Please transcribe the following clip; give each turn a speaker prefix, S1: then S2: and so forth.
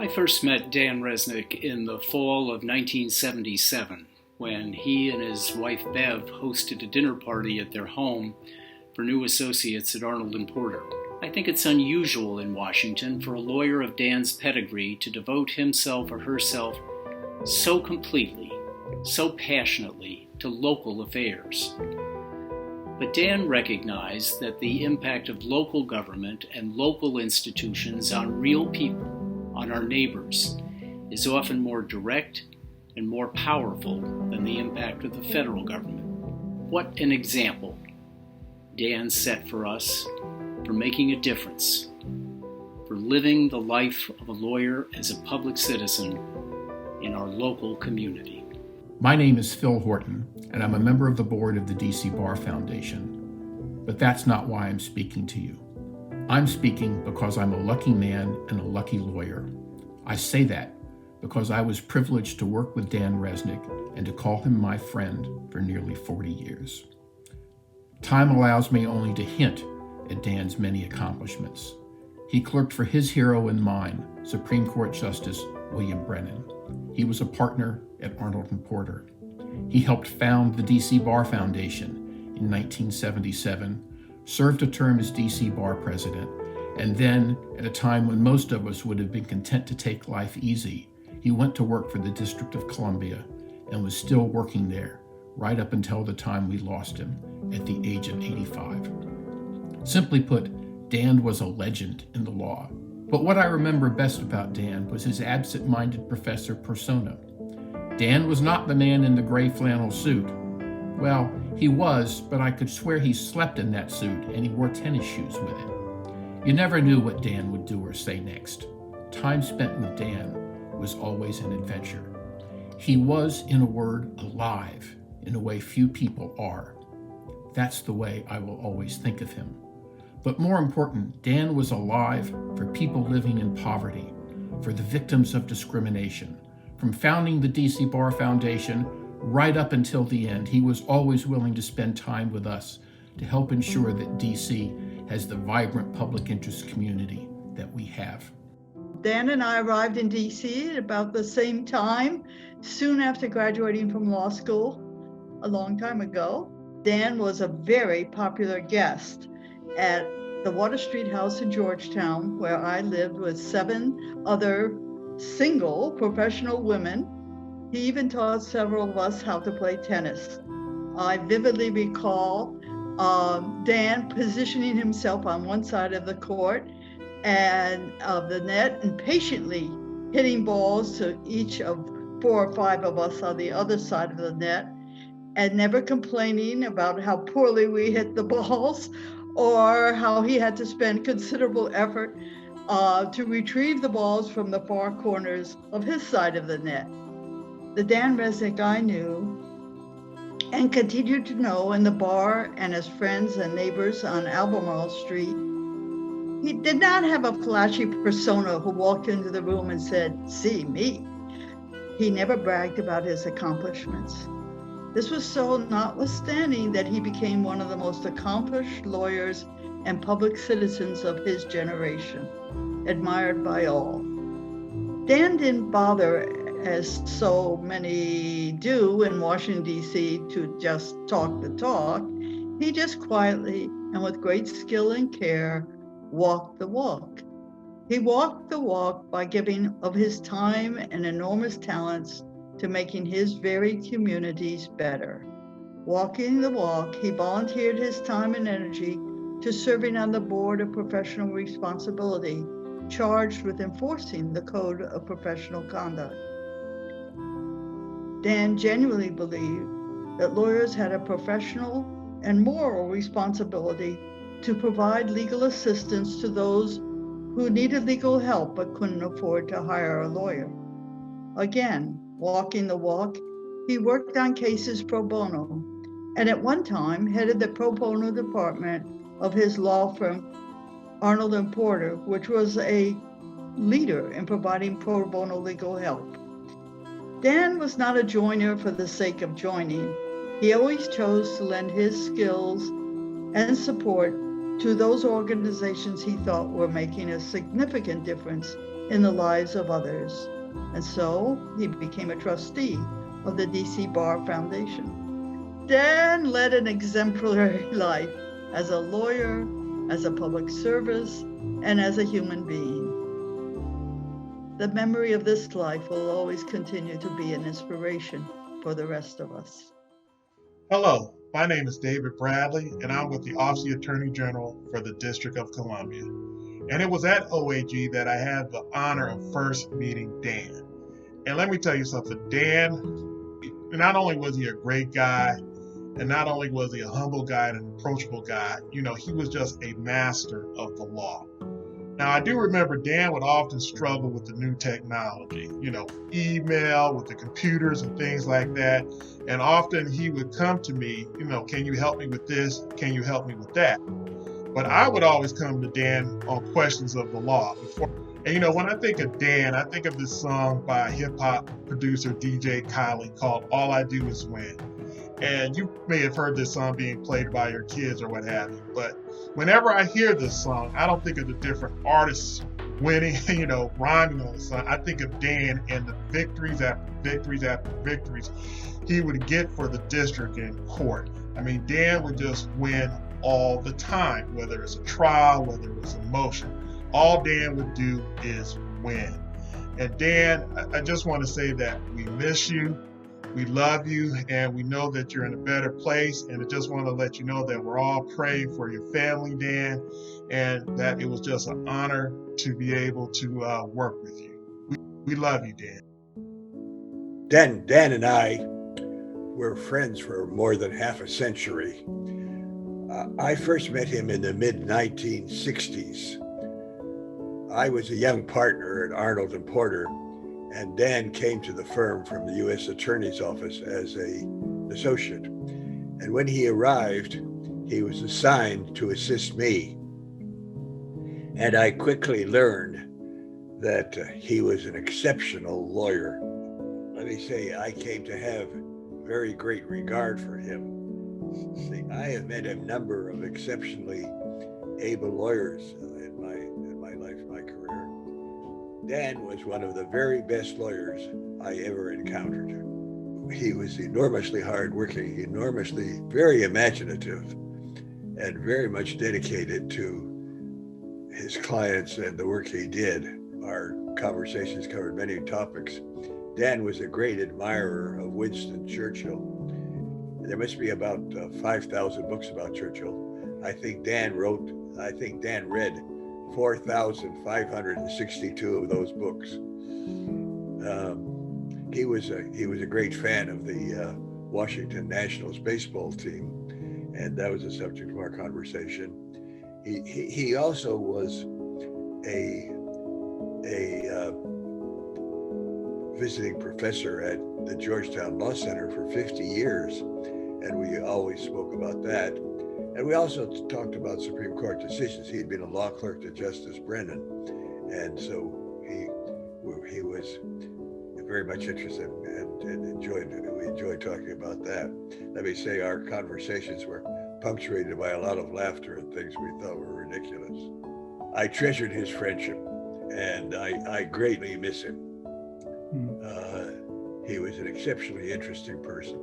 S1: I first met Dan Rezneck in the fall of 1977 when he and his wife Bev hosted a dinner party at their home for new associates at Arnold & Porter. I think it's unusual in Washington for a lawyer of Dan's pedigree to devote himself or herself so completely, so passionately to local affairs. But Dan recognized that the impact of local government and local institutions on real people, on our neighbors, is often more direct and more powerful than the impact of the federal government. What an example Dan set for us for making a difference, for living the life of a lawyer as a public citizen in our local community.
S2: My name is Phil Horton, and I'm a member of the board of the DC Bar Foundation. But that's not why I'm speaking to you. I'm speaking because I'm a lucky man and a lucky lawyer. I say that because I was privileged to work with Dan Rezneck and to call him my friend for nearly 40 years. Time allows me only to hint at Dan's many accomplishments. He clerked for his hero and mine, Supreme Court Justice William Brennan. He was a partner at Arnold & Porter. He helped found the DC Bar Foundation in 1977, served a term as DC Bar President, and then, at a time when most of us would have been content to take life easy, he went to work for the District of Columbia and was still working there right up until the time we lost him at the age of 85. Simply put, Dan was a legend in the law. But what I remember best about Dan was his absent-minded professor persona. Dan was not the man in the gray flannel suit. Well, he was, but I could swear he slept in that suit and he wore tennis shoes with it. You never knew what Dan would do or say next. Time spent with Dan was always an adventure. He was, in a word, alive in a way few people are. That's the way I will always think of him. But more important, Dan was alive for people living in poverty, for the victims of discrimination. From founding the DC Bar Foundation right up until the end, he was always willing to spend time with us to help ensure that DC has the vibrant public interest community that we have.
S3: Dan and I arrived in DC at about the same time, soon after graduating from law school a long time ago. Dan was a very popular guest at the Water Street House in Georgetown, where I lived with 7 other single professional women. He even taught several of us how to play tennis. I vividly recall Dan positioning himself on one side of the court and of the net and patiently hitting balls to each of 4 or 5 of us on the other side of the net, and never complaining about how poorly we hit the balls or how he had to spend considerable effort to retrieve the balls from the far corners of his side of the net. The Dan Rezneck I knew and continued to know in the bar and as friends and neighbors on Albemarle Street, he did not have a flashy persona who walked into the room and said, "See me." He never bragged about his accomplishments. This was so notwithstanding that he became one of the most accomplished lawyers and public citizens of his generation, admired by all. Dan didn't bother, as so many do in Washington, D.C., to just talk the talk. He just quietly and with great skill and care walked the walk. He walked the walk by giving of his time and enormous talents to making his very communities better. Walking the walk, he volunteered his time and energy to serving on the Board of Professional Responsibility, charged with enforcing the Code of Professional Conduct. Dan genuinely believed that lawyers had a professional and moral responsibility to provide legal assistance to those who needed legal help but couldn't afford to hire a lawyer. Again, walking the walk, he worked on cases pro bono, and at one time headed the pro bono department of his law firm, Arnold & Porter, which was a leader in providing pro bono legal help. Dan was not a joiner for the sake of joining. He always chose to lend his skills and support to those organizations he thought were making a significant difference in the lives of others. And so he became a trustee of the DC Bar Foundation. Dan led an exemplary life as a lawyer, as a public service, and as a human being. The memory of this life will always continue to be an inspiration for the rest of us.
S4: Hello, my name is David Bradley, and I'm with the Office of the Attorney General for the District of Columbia. And it was at OAG that I had the honor of first meeting Dan. And let me tell you something, Dan, not only was he a great guy, and not only was he a humble guy and an approachable guy, he was just a master of the law. Now, I do remember Dan would often struggle with the new technology, email, with the computers and things like that. And often he would come to me, can you help me with this? Can you help me with that? But I would always come to Dan on questions of the law. And when I think of Dan, I think of this song by hip hop producer DJ Khaled called All I Do Is Win. And you may have heard this song being played by your kids or what have you. But whenever I hear this song, I don't think of the different artists winning, rhyming on the song. I think of Dan and the victories after victories after victories he would get for the district in court. I mean, Dan would just win all the time, whether it's a trial, whether it's a motion. All Dan would do is win. And Dan, I just want to say that we miss you. We love you, and we know that you're in a better place. And I just want to let you know that we're all praying for your family, Dan, and that it was just an honor to be able to work with you. We love you, Dan.
S5: Dan and I were friends for more than half a century. I first met him in the mid-1960s. I was a young partner at Arnold & Porter, and Dan came to the firm from the U.S. Attorney's Office as an associate. And when he arrived, he was assigned to assist me. And I quickly learned that he was an exceptional lawyer. Let me say, I came to have very great regard for him. See, I have met a number of exceptionally able lawyers in my life, my career. Dan was one of the very best lawyers I ever encountered. He was enormously hardworking, very imaginative, and very much dedicated to his clients and the work he did. Our conversations covered many topics. Dan was a great admirer of Winston Churchill. There must be about 5,000 books about Churchill. I think Dan read 4,562 of those books. He was a great fan of the Washington Nationals baseball team, and that was the subject of our conversation. He also was a visiting professor at the Georgetown Law Center for 50 years, and we always spoke about that. And we also talked about Supreme Court decisions. He had been a law clerk to Justice Brennan, and so he was very much interested and enjoyed talking about that. Let me say our conversations were punctuated by a lot of laughter and things we thought were ridiculous. I treasured his friendship, and I greatly miss him. He was an exceptionally interesting person.